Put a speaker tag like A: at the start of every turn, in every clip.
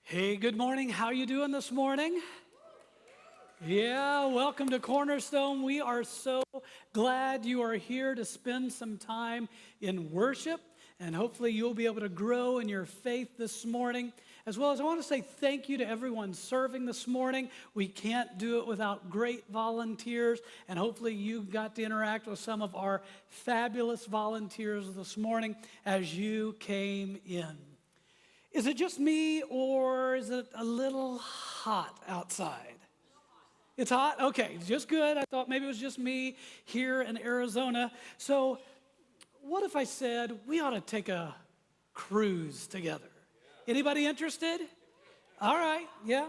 A: Hey, good morning. How you doing this morning? Yeah, welcome to Cornerstone. We are so glad you are here to spend some time in worship, and hopefully you'll be able to grow in your faith this morning. As well as I want to say thank you to everyone serving this morning. We can't do it without great volunteers, and hopefully you got to interact with some of our fabulous volunteers this morning as you came in. Is it just me, or is it a little hot outside? It's hot? Okay, just good. I thought maybe it was just me here in Arizona. So what if I said we ought to take a cruise together? Anybody interested? All right, yeah.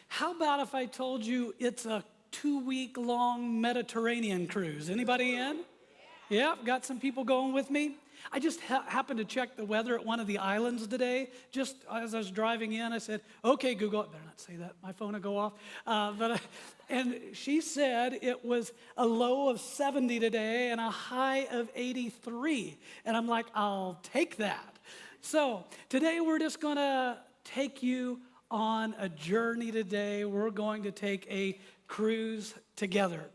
A: How about if I told you it's a 2-week-long Mediterranean cruise? Anybody in? Yeah, got some people going with me. I just happened to check the weather at one of the islands today. Just as I was driving in, I said, okay, Google, I better not say that, my phone will go off. And she said it was a low of 70 today and a high of 83. And I'm like, I'll take that. So today we're just going to take you on a journey today. We're going to take a cruise together.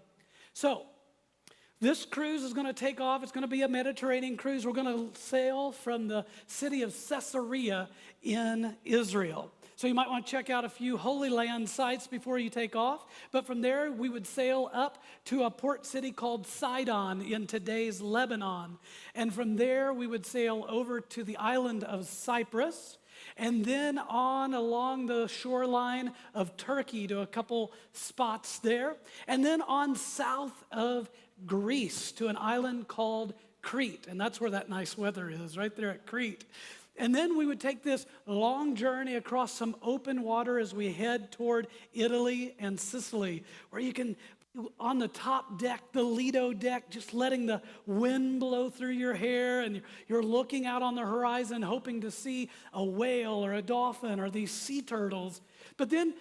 A: So this cruise is going to take off. It's going to be a Mediterranean cruise. We're going to sail from the city of Caesarea in Israel. So you might want to check out a few Holy Land sites before you take off. But from there, we would sail up to a port city called Sidon in today's Lebanon. And from there, we would sail over to the island of Cyprus, and then on along the shoreline of Turkey to a couple spots there, and then on south of Greece to an island called Crete, and that's where that nice weather is, right there at Crete. And then we would take this long journey across some open water as we head toward Italy and Sicily, where you can, on the top deck, the Lido deck, just letting the wind blow through your hair, and you're looking out on the horizon hoping to see a whale or a dolphin or these sea turtles. But then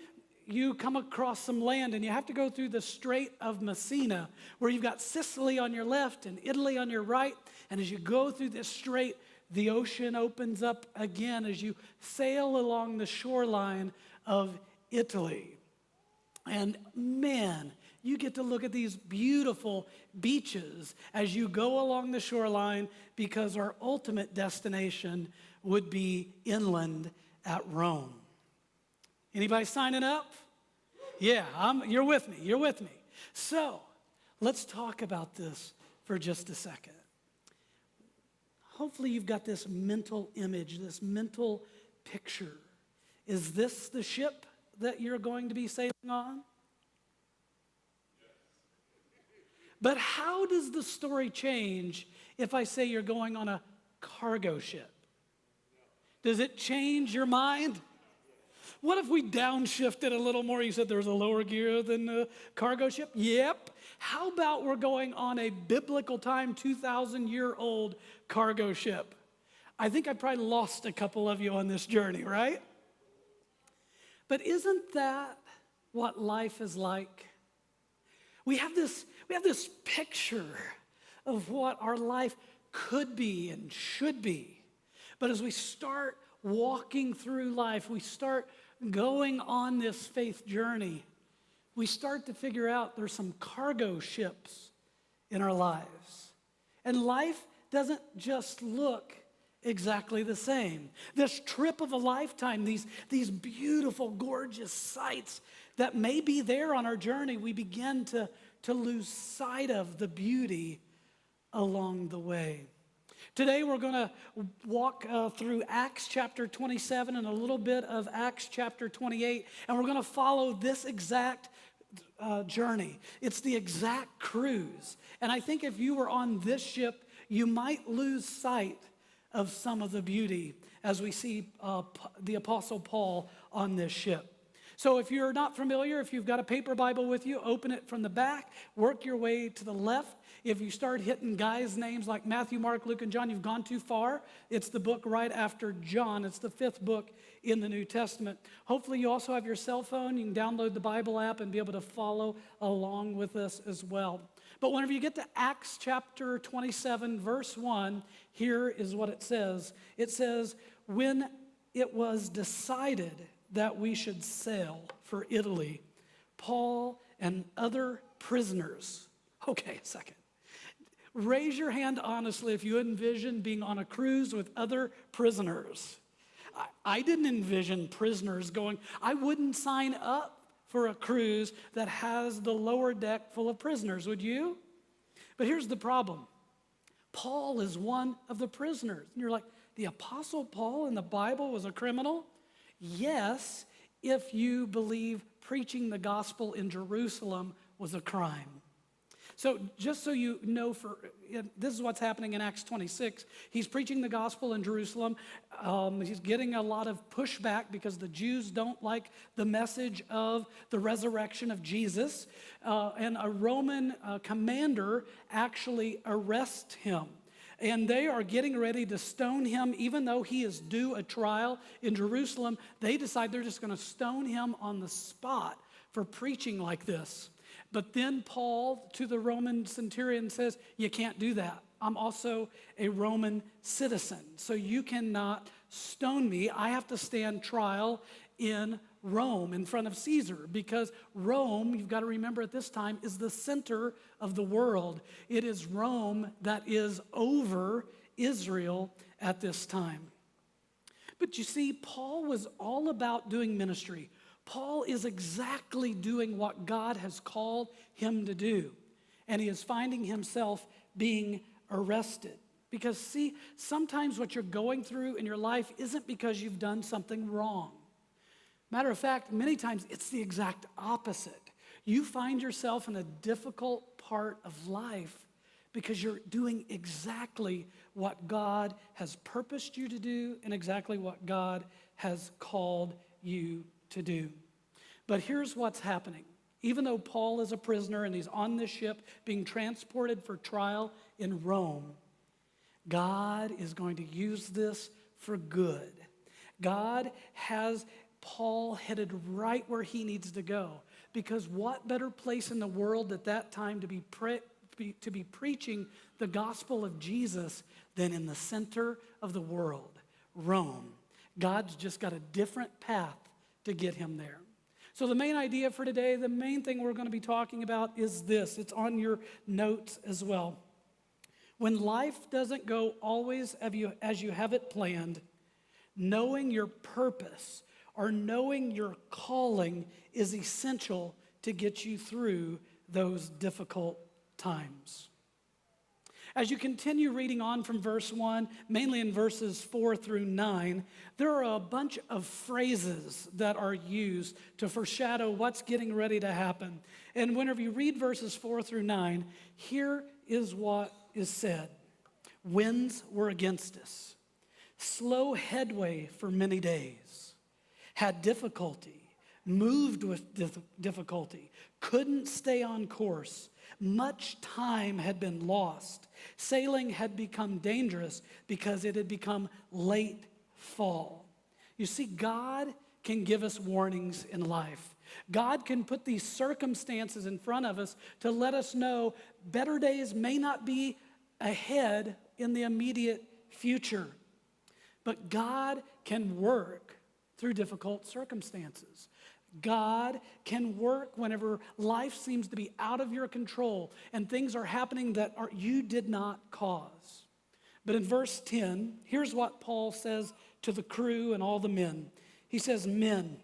A: you come across some land and you have to go through the Strait of Messina, where you've got Sicily on your left and Italy on your right. And as you go through this strait, the ocean opens up again as you sail along the shoreline of Italy. And man, you get to look at these beautiful beaches as you go along the shoreline, because our ultimate destination would be inland at Rome. Anybody signing up? Yeah, you're with me. You're with me. So let's talk about this for just a second. Hopefully you've got this mental image, this mental picture. Is this the ship that you're going to be sailing on? But how does the story change if I say you're going on a cargo ship? Does it change your mind? What if we downshifted a little more? You said there's a lower gear than the cargo ship? Yep. How about we're going on a biblical time, 2,000-year-old cargo ship? I think I probably lost a couple of you on this journey, right? But isn't that what life is like? We have this picture of what our life could be and should be. But as we start walking through life, we start going on this faith journey, we start to figure out there's some cargo ships in our lives. And life doesn't just look exactly the same. This trip of a lifetime, these beautiful, gorgeous sights that may be there on our journey, we begin to lose sight of the beauty along the way. Today we're going to walk through Acts chapter 27 and a little bit of Acts chapter 28, and we're going to follow this exact journey. It's the exact cruise. And I think if you were on this ship, you might lose sight of some of the beauty as we see the Apostle Paul on this ship. So if you're not familiar, if you've got a paper Bible with you, open it from the back, work your way to the left. If you start hitting guys' names like Matthew, Mark, Luke, and John, you've gone too far. It's the book right after John. It's the 5th book in the New Testament. Hopefully you also have your cell phone. You can download the Bible app and be able to follow along with us as well. But whenever you get to Acts chapter 27, verse 1, here is what it says. It says, when it was decided that we should sail for Italy, Paul and other prisoners. Okay, a second. Raise your hand honestly if you envision being on a cruise with other prisoners. I didn't envision prisoners going, I wouldn't sign up for a cruise that has the lower deck full of prisoners, would you? But here's the problem. Paul is one of the prisoners. And you're like, the Apostle Paul in the Bible was a criminal? Yes, if you believe preaching the gospel in Jerusalem was a crime. So just so you know, this is what's happening in Acts 26. He's preaching the gospel in Jerusalem. He's getting a lot of pushback because the Jews don't like the message of the resurrection of Jesus. And a Roman commander actually arrests him. And they are getting ready to stone him, even though he is due a trial in Jerusalem. They decide they're just going to stone him on the spot for preaching like this. But then Paul, to the Roman centurion, says, you can't do that. I'm also a Roman citizen, so you cannot stone me. I have to stand trial in Rome in front of Caesar, because Rome, you've got to remember at this time, is the center of the world. It is Rome that is over Israel at this time. But you see, Paul was all about doing ministry. Paul is exactly doing what God has called him to do. And he is finding himself being arrested. Because see, sometimes what you're going through in your life isn't because you've done something wrong. Matter of fact, many times it's the exact opposite. You find yourself in a difficult part of life because you're doing exactly what God has purposed you to do and exactly what God has called you to do. But here's what's happening. Even though Paul is a prisoner and he's on this ship being transported for trial in Rome, God is going to use this for good. God has Paul headed right where he needs to go, because what better place in the world at that time to be preaching the gospel of Jesus than in the center of the world, Rome. God's just got a different path to get him there. So the main idea for today, the main thing we're going to be talking about is this. It's on your notes as well. When life doesn't go always as you have it planned, knowing your purpose or knowing your calling is essential to get you through those difficult times. As you continue reading on from verse 1, mainly in verses 4 through 9, there are a bunch of phrases that are used to foreshadow what's getting ready to happen. And whenever you read verses 4 through 9, here is what is said. Winds were against us. Slow headway for many days. Had difficulty. Moved with difficulty. Couldn't stay on course. Much time had been lost. Sailing had become dangerous because it had become late fall. You see, God can give us warnings in life. God can put these circumstances in front of us to let us know better days may not be ahead in the immediate future. But God can work through difficult circumstances. God can work whenever life seems to be out of your control and things are happening that you did not cause. But in verse 10, here's what Paul says to the crew and all the men. He says, men,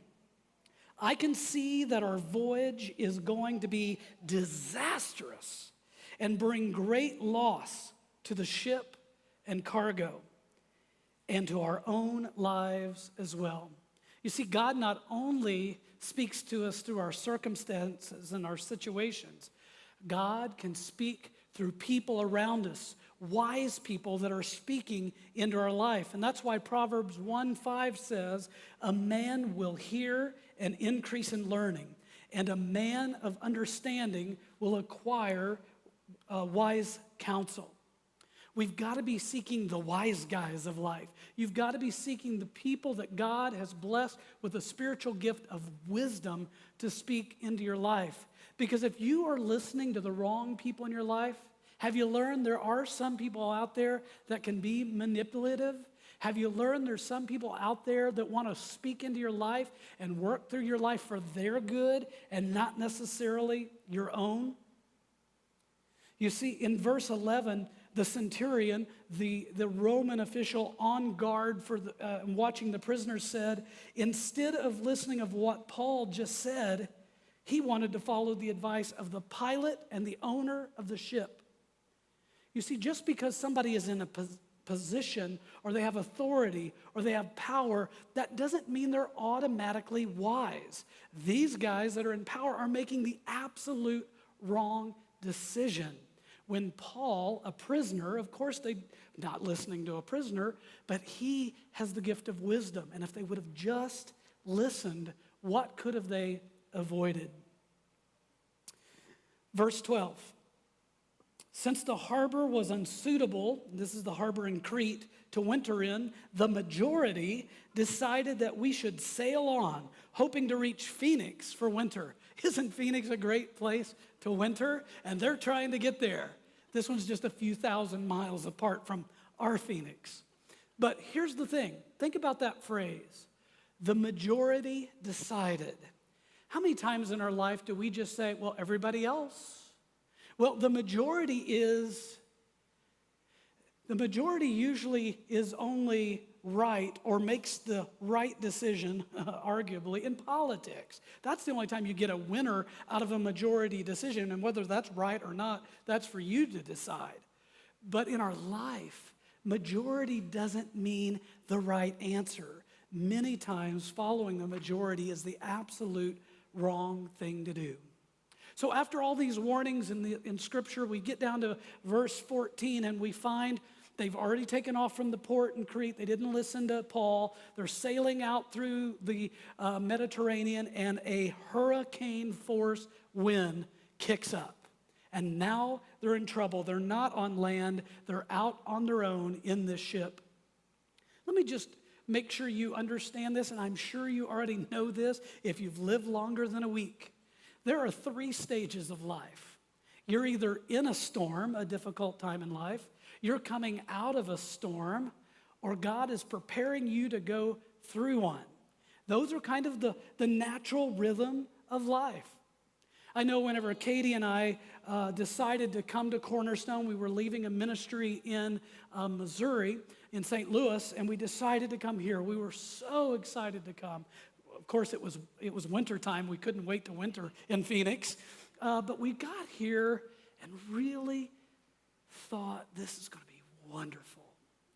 A: I can see that our voyage is going to be disastrous and bring great loss to the ship and cargo and to our own lives as well. You see, God not only speaks to us through our circumstances and our situations, God can speak through people around us, wise people that are speaking into our life. And that's why Proverbs 1:5 says, a man will hear and increase in learning, and a man of understanding will acquire wise counsel. We've got to be seeking the wise guys of life. You've got to be seeking the people that God has blessed with a spiritual gift of wisdom to speak into your life. Because if you are listening to the wrong people in your life, have you learned there are some people out there that can be manipulative? Have you learned there's some people out there that want to speak into your life and work through your life for their good and not necessarily your own? You see, in verse 11, the centurion, the Roman official on guard for watching the prisoner, said, instead of listening of what Paul just said, he wanted to follow the advice of the pilot and the owner of the ship. You see, just because somebody is in a position or they have authority or they have power, that doesn't mean they're automatically wise. These guys that are in power are making the absolute wrong decision. When Paul, a prisoner, of course they're not listening to a prisoner, but he has the gift of wisdom. And if they would have just listened, what could have they avoided? Verse 12. Since the harbor was unsuitable, this is the harbor in Crete, to winter in, the majority decided that we should sail on, hoping to reach Phoenix for winter. Isn't Phoenix a great place to winter? And they're trying to get there. This one's just a few thousand miles apart from our Phoenix. But here's the thing. Think about that phrase. The majority decided. How many times in our life do we just say, well, everybody else? Well, the majority usually is only right or makes the right decision, arguably, in politics. That's the only time you get a winner out of a majority decision, and whether that's right or not, that's for you to decide. But in our life, majority doesn't mean the right answer. Many times, following the majority is the absolute wrong thing to do. So after all these warnings in Scripture, we get down to verse 14 and we find they've already taken off from the port in Crete. They didn't listen to Paul. They're sailing out through the Mediterranean and a hurricane force wind kicks up. And now they're in trouble. They're not on land. They're out on their own in this ship. Let me just make sure you understand this, and I'm sure you already know this if you've lived longer than a week. There are 3 stages of life. You're either in a storm, a difficult time in life, you're coming out of a storm, or God is preparing you to go through one. Those are kind of the natural rhythm of life. I know whenever Katie and I decided to come to Cornerstone, we were leaving a ministry in Missouri, in St. Louis, and we decided to come here. We were so excited to come. Of course, it was winter time. We couldn't wait to winter in Phoenix. But we got here and really thought this is going to be wonderful.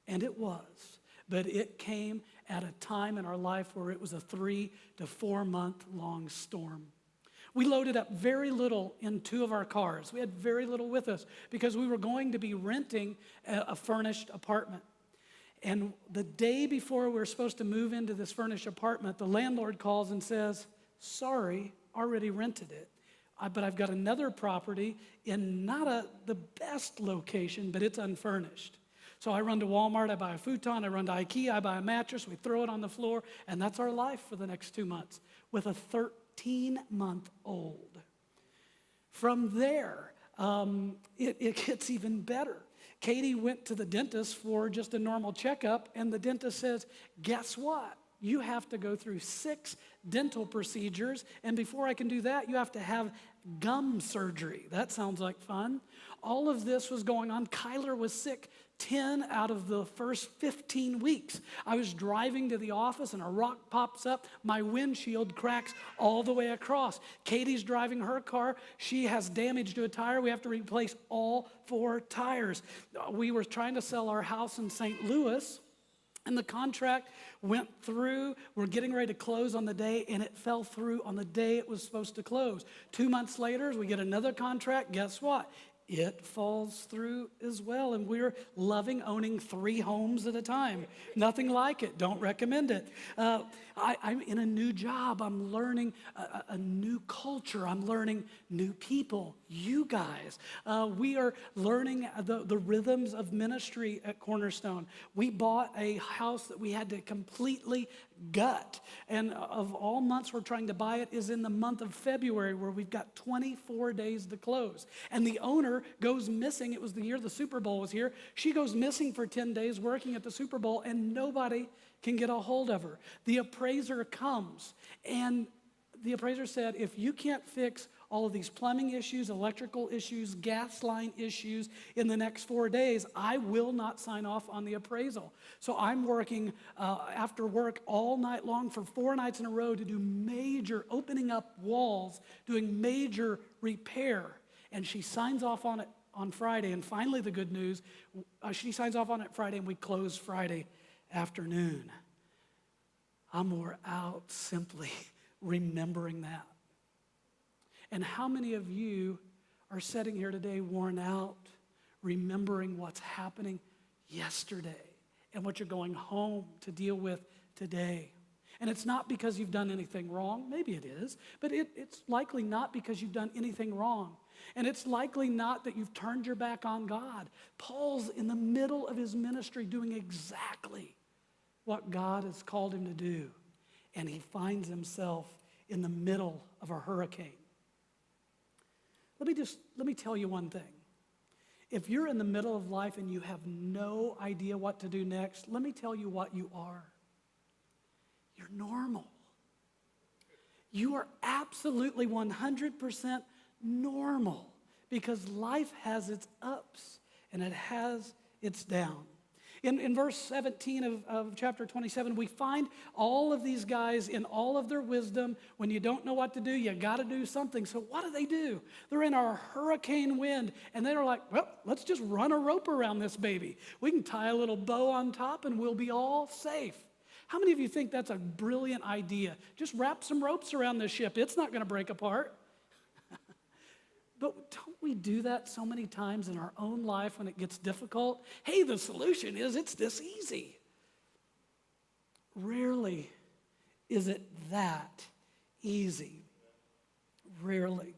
A: And it was. But it came at a time in our life where it was a 3 to 4 month long storm. We loaded up very little in 2 of our cars. We had very little with us because we were going to be renting a furnished apartment. And the day before we were supposed to move into this furnished apartment, the landlord calls and says, sorry, already rented it. But I've got another property in not the best location, but it's unfurnished. So I run to Walmart, I buy a futon, I run to IKEA, I buy a mattress, we throw it on the floor, and that's our life for the next 2 months with a 13-month-old. From there, it gets even better. Katie went to the dentist for just a normal checkup, and the dentist says, guess what? You have to go through 6 dental procedures, and before I can do that, you have to have gum surgery. That sounds like fun. All of this was going on. Kyler was sick 10 out of the first 15 weeks. I was driving to the office and a rock pops up. My windshield cracks all the way across. Katie's driving her car. She has damage to a tire. We have to replace all 4 tires. We were trying to sell our house in St. Louis, and the contract went through. We're getting ready to close on the day, and it fell through on the day it was supposed to close. 2 months later, we get another contract. Guess what? It falls through as well, and we're loving owning 3 homes at a time. Nothing like it. Don't recommend it. I'm in a new job. I'm learning a new culture. I'm learning new people. You guys. We are learning the rhythms of ministry at Cornerstone. We bought a house that we had to completely gut. And of all months we're trying to buy it is in the month of February, where we've got 24 days to close. And the owner goes missing. It was the year the Super Bowl was here. She goes missing for 10 days working at the Super Bowl, and nobody can get a hold of her. The appraiser comes, and the appraiser said, if you can't fix all of these plumbing issues, electrical issues, gas line issues in the next 4 days, I will not sign off on the appraisal. So I'm working after work all night long for 4 nights in a row to do major opening up walls, doing major repair. And she signs off on it on Friday. And finally, the good news, she signs off on it Friday, and we close Friday afternoon. I'm wore out simply remembering that. And how many of you are sitting here today worn out, remembering what's happening yesterday and what you're going home to deal with today? And it's not because you've done anything wrong. Maybe it is, but it's likely not because you've done anything wrong. And it's likely not that you've turned your back on God. Paul's in the middle of his ministry doing exactly what God has called him to do. And he finds himself in the middle of a hurricane. Let me tell you one thing. If you're in the middle of life and you have no idea what to do next, let me tell you what you are. You're normal. You are absolutely 100% normal, because life has its ups and it has its downs. In verse 17 of chapter 27, we find all of these guys in all of their wisdom. When you don't know what to do, you got to do something. So what do? They're in our hurricane wind, and they're like, well, let's just run a rope around this baby. We can tie a little bow on top, and we'll be all safe. How many of you think that's a brilliant idea? Just wrap some ropes around this ship. It's not going to break apart. But don't we do that so many times in our own life when it gets difficult? Hey, the solution is it's this easy. Rarely is it that easy. Rarely.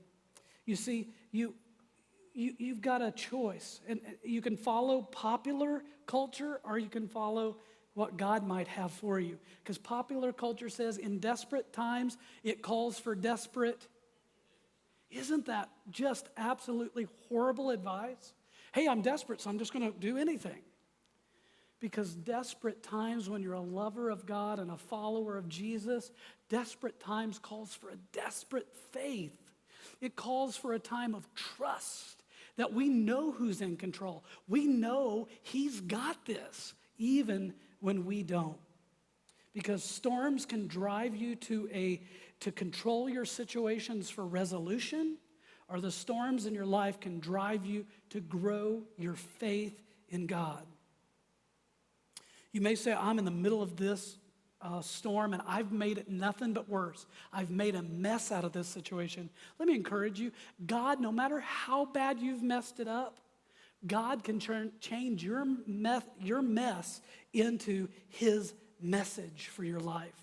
A: You see, you've got a choice. And you can follow popular culture, or you can follow what God might have for you. Because popular culture says in desperate times, it calls for desperate. Isn't that just absolutely horrible advice? Hey, I'm desperate, so I'm just going to do anything. Because desperate times, when you're a lover of God and a follower of Jesus, desperate times calls for a desperate faith. It calls for a time of trust that we know who's in control. We know he's got this, even when we don't. Because storms can drive you to control your situations for resolution, or the storms in your life can drive you to grow your faith in God. You may say, I'm in the middle of this storm, and I've made it nothing but worse. I've made a mess out of this situation. Let me encourage you. God, no matter how bad you've messed it up, God can change your mess into his message for your life.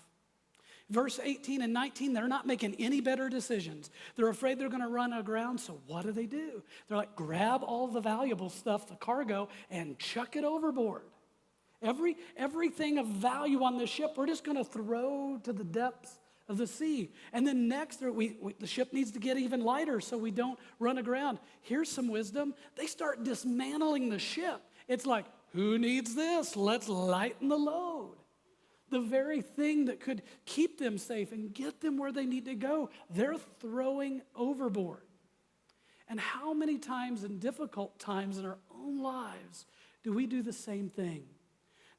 A: Verse 18 and 19, they're not making any better decisions. They're afraid they're going to run aground, so what do? They're like, grab all the valuable stuff, the cargo, and chuck it overboard. Everything of value on the ship, we're just going to throw to the depths of the sea. And then next, the ship needs to get even lighter so we don't run aground. Here's some wisdom. They start dismantling the ship. It's like, who needs this? Let's lighten the load. The very thing that could keep them safe and get them where they need to go, they're throwing overboard. And how many times in difficult times in our own lives do we do the same thing?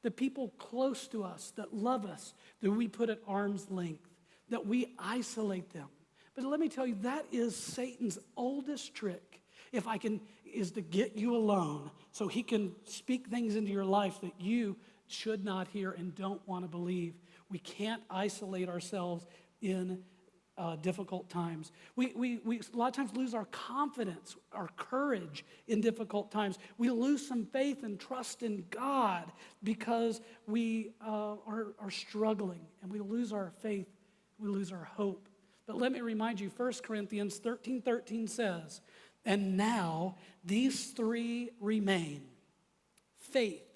A: The people close to us that love us, that we put at arm's length, that we isolate them. But let me tell you, that is Satan's oldest trick, is to get you alone so he can speak things into your life that you should not hear and don't want to believe. We can't isolate ourselves in difficult times. We a lot of times lose our confidence, our courage in difficult times. We lose some faith and trust in God because we are struggling, and we lose our faith, we lose our hope. But let me remind you, 1 Corinthians 13:13 says, and now these three remain: faith,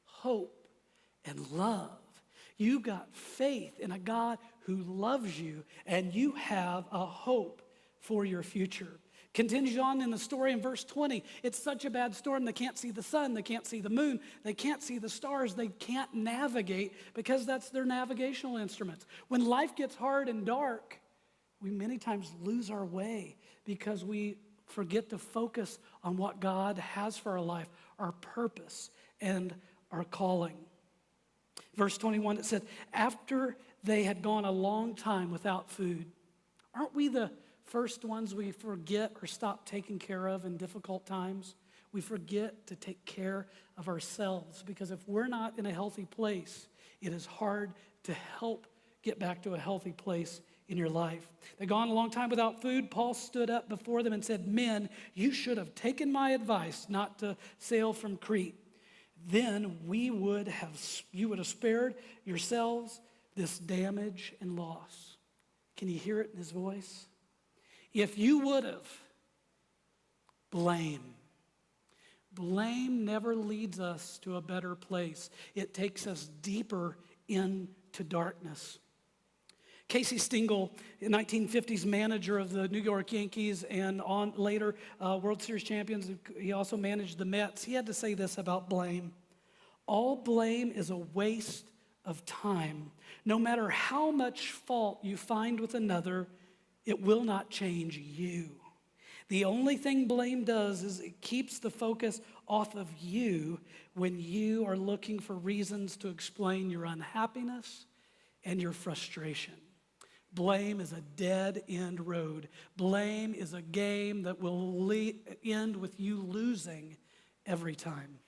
A: hope, and love. You got faith in a God who loves you, and you have a hope for your future. Continues on in the story in verse 20. It's such a bad storm, they can't see the sun, they can't see the moon, they can't see the stars, they can't navigate because that's their navigational instruments. When life gets hard and dark, we many times lose our way because we forget to focus on what God has for our life, our purpose, and our calling. Verse 21, it said, after they had gone a long time without food. Aren't we the first ones we forget or stop taking care of in difficult times? We forget to take care of ourselves because if we're not in a healthy place, it is hard to help get back to a healthy place in your life. They'd gone a long time without food. Paul stood up before them and said, men, you should have taken my advice not to sail from Crete. Then you would have spared yourselves this damage and loss. Can you hear it in his voice? If you would have, blame. Blame never leads us to a better place. It takes us deeper into darkness. Casey Stengel, 1950s manager of the New York Yankees and on later World Series champions, he also managed the Mets. He had to say this about blame. All blame is a waste of time. No matter how much fault you find with another, it will not change you. The only thing blame does is it keeps the focus off of you when you are looking for reasons to explain your unhappiness and your frustration. Blame is a dead-end road. Blame is a game that will end with you losing every time.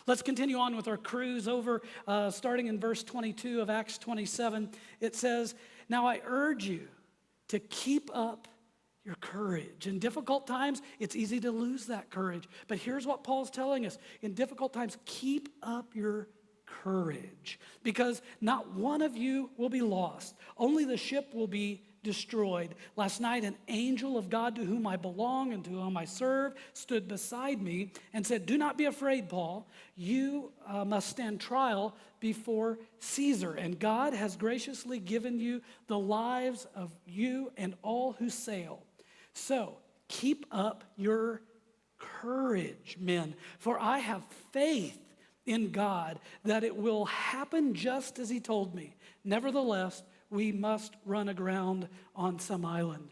A: Let's continue on with our cruise over, starting in verse 22 of Acts 27. It says, now I urge you to keep up your courage. In difficult times, it's easy to lose that courage. But here's what Paul's telling us. In difficult times, keep up your courage, because not one of you will be lost. Only the ship will be destroyed. Last night, an angel of God to whom I belong and to whom I serve stood beside me and said, do not be afraid, Paul. You must stand trial before Caesar, and God has graciously given you the lives of you and all who sail. So keep up your courage, men, for I have faith in God that it will happen just as he told me. Nevertheless, we must run aground on some island.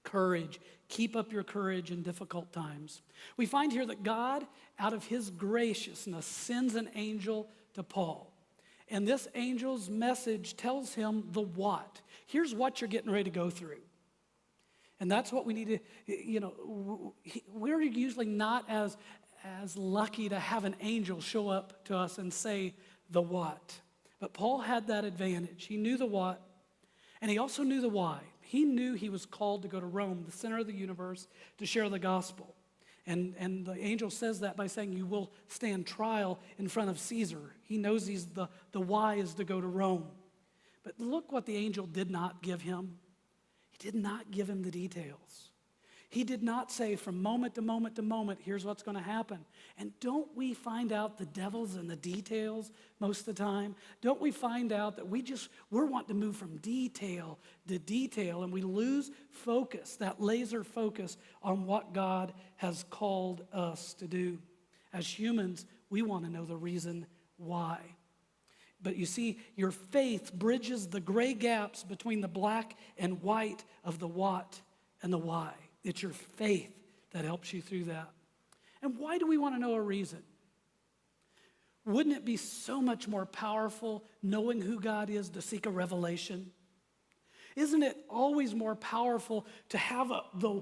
A: Courage. Keep up your courage in difficult times. We find here that God, out of his graciousness, sends an angel to Paul. And this angel's message tells him the what. Here's what you're getting ready to go through. And that's what we need to, we're usually not as lucky to have an angel show up to us and say the what. But Paul had that advantage. He knew the what, and he also knew the why. He knew he was called to go to Rome, the center of the universe, to share the gospel. And the angel says that by saying you will stand trial in front of Caesar. He knows the why is to go to Rome. But look what the angel did not give him. He did not give him the details. He did not say from moment to moment to moment, here's what's going to happen. And don't we find out the devil's in the details most of the time? Don't we find out that we're wanting to move from detail to detail, and we lose focus, that laser focus on what God has called us to do. As humans, we want to know the reason why. But you see, your faith bridges the gray gaps between the black and white of the what and the why. It's your faith that helps you through that. And why do we want to know a reason? Wouldn't it be so much more powerful knowing who God is to seek a revelation? Isn't it always more powerful to have the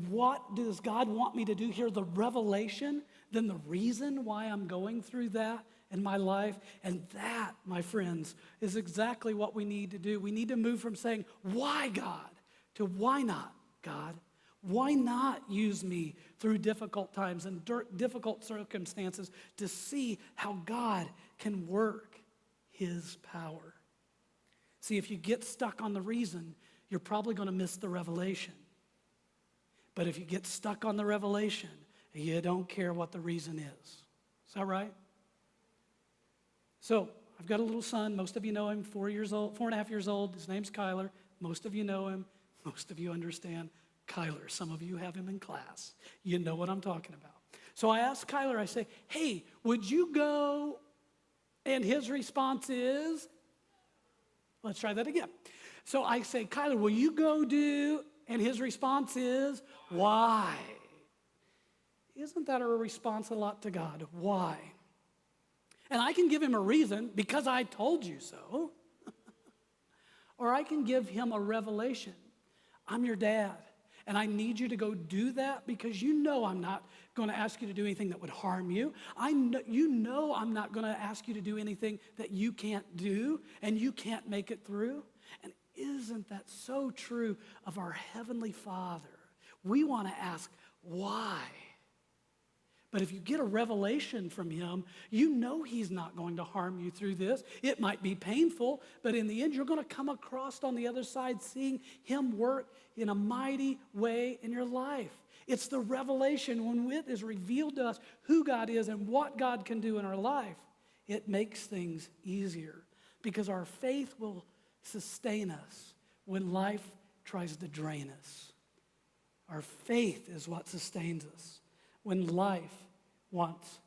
A: what does God want me to do here, the revelation, than the reason why I'm going through that in my life? And that, my friends, is exactly what we need to do. We need to move from saying, why God, to why not God? Why not use me through difficult times and difficult circumstances to see how God can work his power? See, if you get stuck on the reason, you're probably going to miss the revelation. But if you get stuck on the revelation, you don't care what the reason is. Is that right? So I've got a little son. Most of you know him, 4.5 years old. His name's Kyler. Most of you know him. Most of you understand Kyler. Some of you have him in class. You know what I'm talking about. So I asked Kyler, I say, hey, would you go? And his response is, let's try that again. So I say, Kyler, will you go do? And his response is, why? Isn't that a response a lot to God? Why? And I can give him a reason, because I told you so. Or I can give him a revelation. I'm your dad, and I need you to go do that because you know I'm not going to ask you to do anything that would harm you. You know I'm not going to ask you to do anything that you can't do and you can't make it through. And isn't that so true of our Heavenly Father? We want to ask, why? But if you get a revelation from him, you know he's not going to harm you through this. It might be painful, but in the end, you're going to come across on the other side seeing him work in a mighty way in your life. It's the revelation when it is revealed to us who God is and what God can do in our life. It makes things easier because our faith will sustain us when life tries to drain us. Our faith is what sustains us when life wants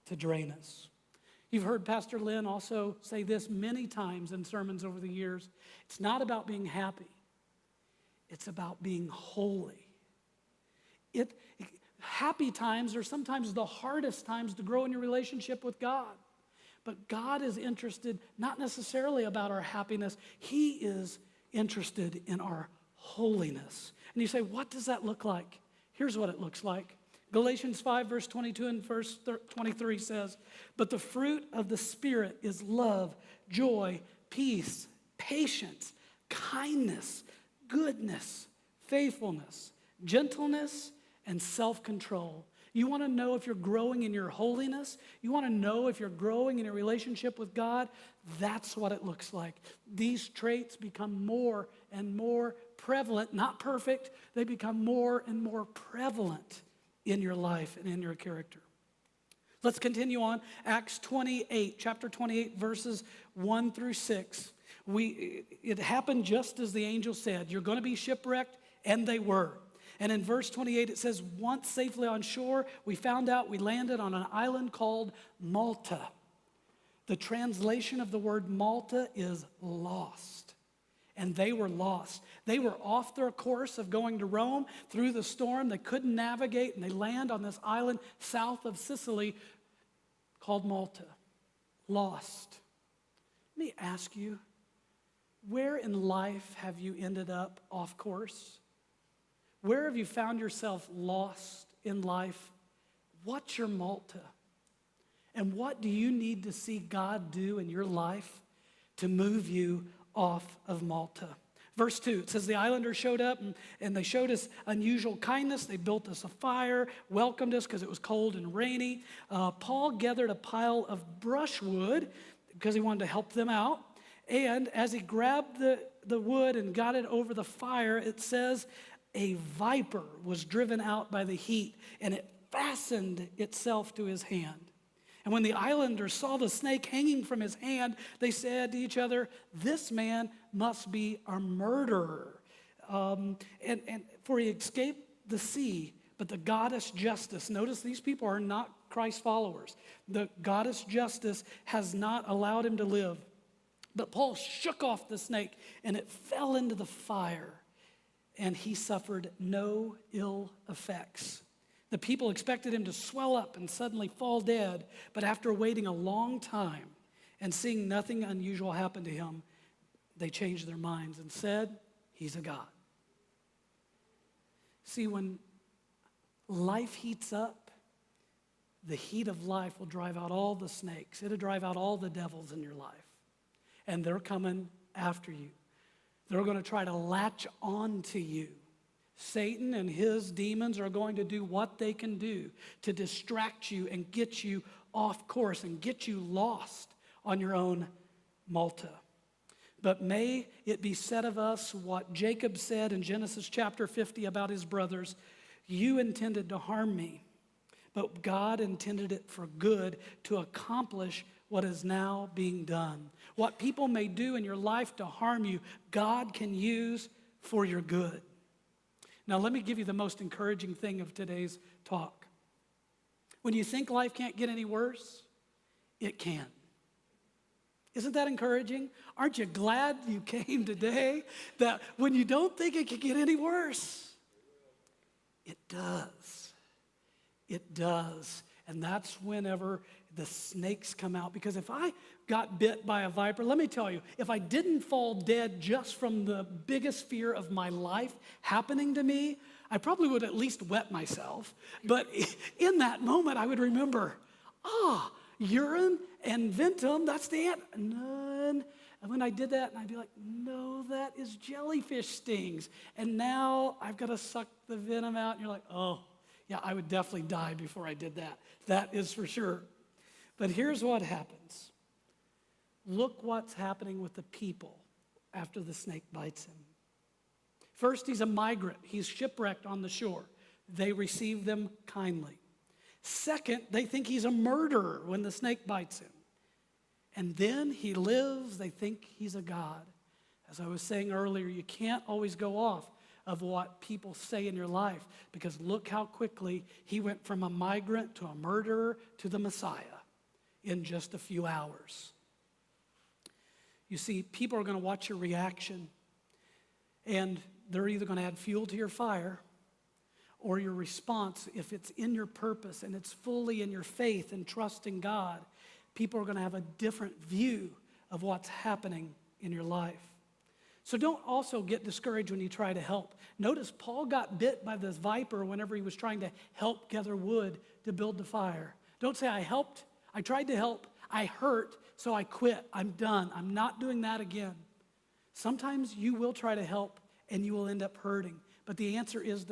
A: to drain us. You've heard Pastor Lynn also say this many times in sermons over the years. It's not about being happy. It's about being holy. Happy times are sometimes the hardest times to grow in your relationship with God. But God is interested not necessarily about our happiness. He is interested in our holiness. And you say, what does that look like? Here's what it looks like. Galatians 5, verse 22 and verse 23 says, but the fruit of the Spirit is love, joy, peace, patience, kindness, goodness, faithfulness, gentleness, and self-control. You want to know if you're growing in your holiness? You want to know if you're growing in your relationship with God? That's what it looks like. These traits become more and more prevalent, not perfect. They become more and more prevalent in your life and in your character. Let's continue on. Acts 28, chapter 28, verses 1 through 6. It happened just as the angel said. You're going to be shipwrecked, and they were. And in verse 28, it says, once safely on shore, we found out we landed on an island called Malta. The translation of the word Malta is lost. And they were lost. They were off their course of going to Rome through the storm. They couldn't navigate, and they land on this island south of Sicily called Malta. Lost. Let me ask you, where in life have you ended up off course? Where have you found yourself lost in life? What's your Malta? And what do you need to see God do in your life to move you off of Malta? Verse 2, it says the islanders showed up and they showed us unusual kindness. They built us a fire, welcomed us because it was cold and rainy. Paul gathered a pile of brushwood because he wanted to help them out. And as he grabbed the wood and got it over the fire, it says a viper was driven out by the heat, and it fastened itself to his hand. And when the islanders saw the snake hanging from his hand, they said to each other, this man must be a murderer. For he escaped the sea, but the goddess Justice, notice these people are not Christ followers. The goddess Justice has not allowed him to live. But Paul shook off the snake, and it fell into the fire, and he suffered no ill effects. The people expected him to swell up and suddenly fall dead, but after waiting a long time and seeing nothing unusual happen to him, they changed their minds and said, he's a god. See, when life heats up, the heat of life will drive out all the snakes. It'll drive out all the devils in your life. And they're coming after you. They're going to try to latch on to you. Satan and his demons are going to do what they can do to distract you and get you off course and get you lost on your own Malta. But may it be said of us what Jacob said in Genesis chapter 50 about his brothers, you intended to harm me, but God intended it for good to accomplish what is now being done. What people may do in your life to harm you, God can use for your good. Now, let me give you the most encouraging thing of today's talk. When you think life can't get any worse, it can. Isn't that encouraging? Aren't you glad you came today? That when you don't think it can get any worse, it does. It does. And that's whenever the snakes come out. Because if I got bit by a viper, let me tell you, if I didn't fall dead just from the biggest fear of my life happening to me, I probably would at least wet myself. But in that moment, I would remember, urine and ventum, that's the ant. None. And when I did that, and I'd be like, no, that is jellyfish stings. And now I've got to suck the venom out. And you're like, oh, yeah, I would definitely die before I did that. That is for sure. But here's what happens. Look what's happening with the people after the snake bites him. First, he's a migrant. He's shipwrecked on the shore. They receive them kindly. Second, they think he's a murderer when the snake bites him. And then he lives, they think he's a god. As I was saying earlier, you can't always go off of what people say in your life, because look how quickly he went from a migrant to a murderer to the Messiah in just a few hours. You see, people are going to watch your reaction, and they're either going to add fuel to your fire, or your response, if it's in your purpose and it's fully in your faith and trust in God, people are going to have a different view of what's happening in your life. So don't also get discouraged when you try to help. Notice Paul got bit by this viper whenever he was trying to help gather wood to build the fire. Don't say, I helped, I tried to help, I hurt, so I quit, I'm done, I'm not doing that again. Sometimes you will try to help and you will end up hurting. But the answer is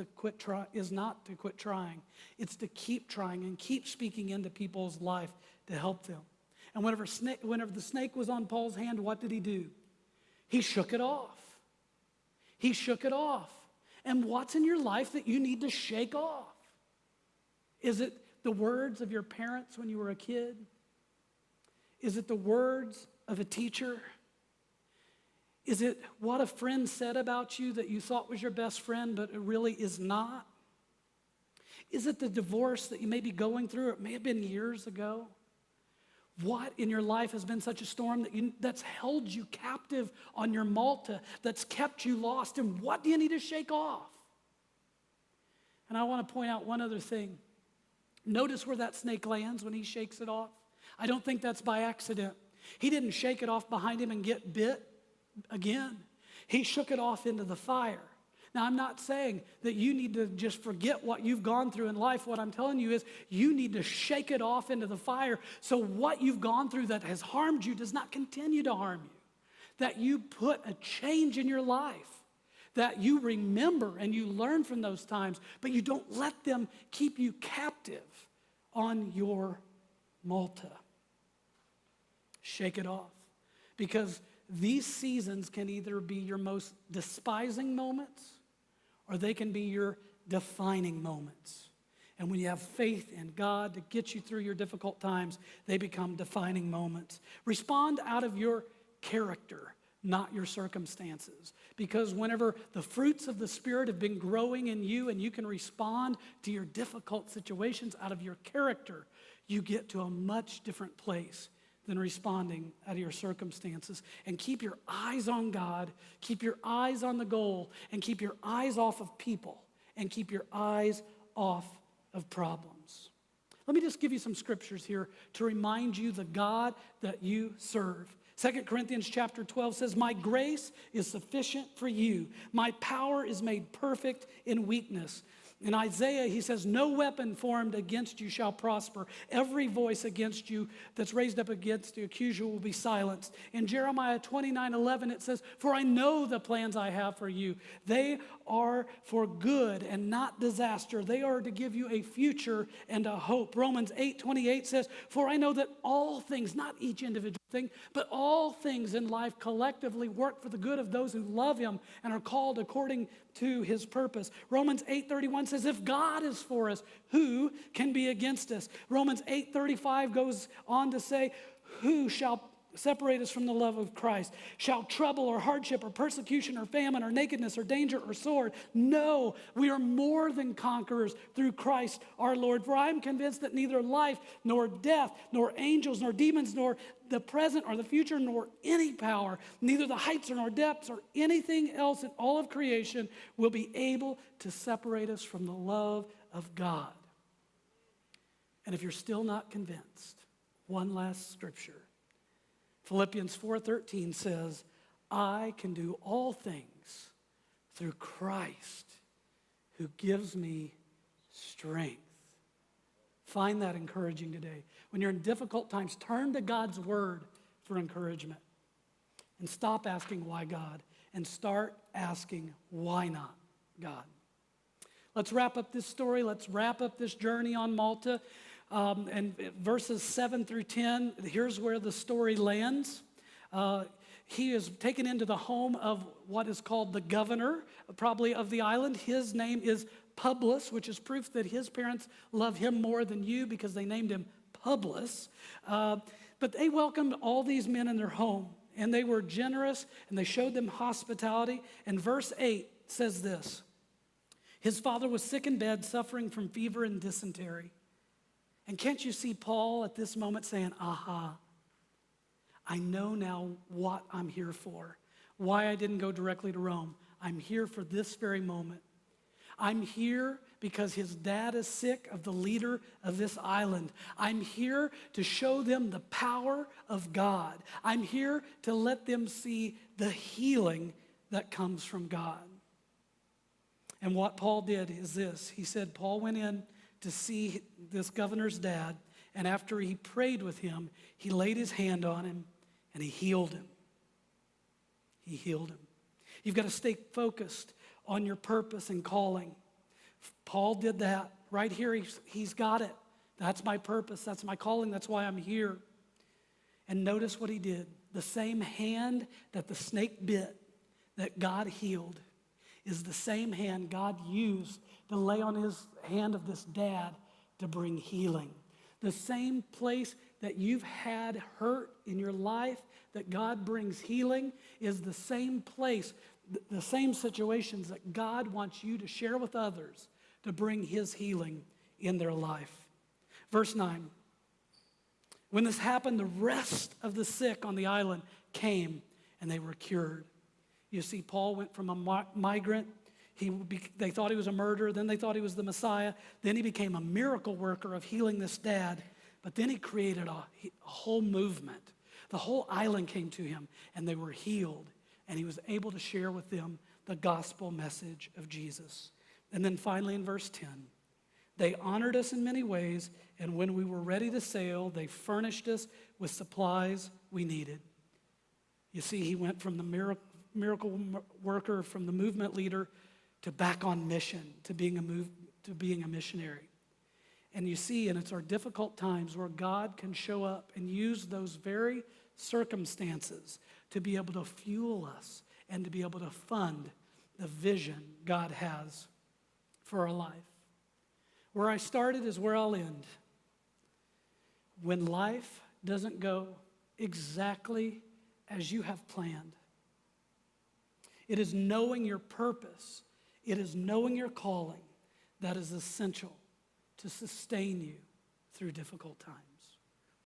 A: not to quit trying. It's to keep trying and keep speaking into people's life to help them. And whenever the snake was on Paul's hand, what did he do? He shook it off. He shook it off. And what's in your life that you need to shake off? Is it the words of your parents when you were a kid? Is it the words of a teacher? Is it what a friend said about you that you thought was your best friend, but it really is not? Is it the divorce that you may be going through? It may have been years ago. What in your life has been such a storm that's held you captive on your Malta, that's kept you lost? And what do you need to shake off? And I want to point out one other thing. Notice where that snake lands when he shakes it off. I don't think that's by accident. He didn't shake it off behind him and get bit again. He shook it off into the fire. Now, I'm not saying that you need to just forget what you've gone through in life. What I'm telling you is you need to shake it off into the fire so what you've gone through that has harmed you does not continue to harm you. That you put a change in your life. That you remember and you learn from those times, but you don't let them keep you captive on your Malta. Shake it off. Because these seasons can either be your most despising moments or they can be your defining moments. And when you have faith in God to get you through your difficult times, they become defining moments. Respond out of your character, not your circumstances. Because whenever the fruits of the Spirit have been growing in you and you can respond to your difficult situations out of your character, you get to a much different place than responding out of your circumstances. And keep your eyes on God, keep your eyes on the goal, and keep your eyes off of people, and keep your eyes off of problems. Let me just give you some scriptures here to remind you the God that you serve. 2 Corinthians chapter 12 says, my grace is sufficient for you. My power is made perfect in weakness. In Isaiah, he says, no weapon formed against you shall prosper. Every voice against you that's raised up against the accuser will be silenced. In Jeremiah 29:11, it says, for I know the plans I have for you. They are for good and not disaster. They are to give you a future and a hope. Romans 8:28 says, for I know that all things, not each individual thing, but all things in life collectively work for the good of those who love him and are called according to his purpose. Romans 8:31 says, if God is for us, who can be against us? Romans 8:35 goes on to say, who shall separate us from the love of Christ? Shall trouble or hardship or persecution or famine or nakedness or danger or sword? No, we are more than conquerors through Christ our Lord. For I am convinced that neither life nor death nor angels nor demons nor the present or the future nor any power, neither the heights nor depths or anything else in all of creation will be able to separate us from the love of God. And if you're still not convinced, one last scripture. Philippians 4:13 says, I can do all things through Christ who gives me strength. Find that encouraging today. When you're in difficult times, turn to God's word for encouragement. And stop asking why God, and start asking why not God. Let's wrap up this story. Let's wrap up this journey on Malta. And verses 7 through 10, here's where the story lands. He is taken into the home of what is called the governor, probably of the island. His name is Publius, which is proof that his parents love him more than you because they named him Publius. But they welcomed all these men in their home, and they were generous, and they showed them hospitality. And verse 8 says this: his father was sick in bed, suffering from fever and dysentery. And can't you see Paul at this moment saying, aha, I know now what I'm here for, why I didn't go directly to Rome. I'm here for this very moment. I'm here because his dad is sick of the leader of this island. I'm here to show them the power of God. I'm here to let them see the healing that comes from God. And what Paul did is this. He said Paul went in to see this governor's dad, and after he prayed with him, he laid his hand on him and he healed him. He healed him. You've got to stay focused on your purpose and calling. Paul did that. Right here, he's got it. That's my purpose. That's my calling. That's why I'm here. And notice what he did. The same hand that the snake bit, that God healed, is the same hand God used to lay on his hand of this dad to bring healing. The same place that you've had hurt in your life that God brings healing is the same place, the same situations that God wants you to share with others to bring his healing in their life. Verse 9, when this happened, the rest of the sick on the island came and they were cured. You see, Paul went from a migrant. They thought he was a murderer. Then they thought he was the Messiah. Then he became a miracle worker of healing this dad. But then he created a whole movement. The whole island came to him, and they were healed. And he was able to share with them the gospel message of Jesus. And then finally in verse 10, they honored us in many ways, and when we were ready to sail, they furnished us with supplies we needed. You see, he went from the miracle worker, from the movement leader, to back on mission, to being a missionary. And you see, and it's our difficult times where God can show up and use those very circumstances to be able to fuel us and to be able to fund the vision God has for our life. Where I started is where I'll end. When life doesn't go exactly as you have planned, it is knowing your purpose, it is knowing your calling that is essential to sustain you through difficult times.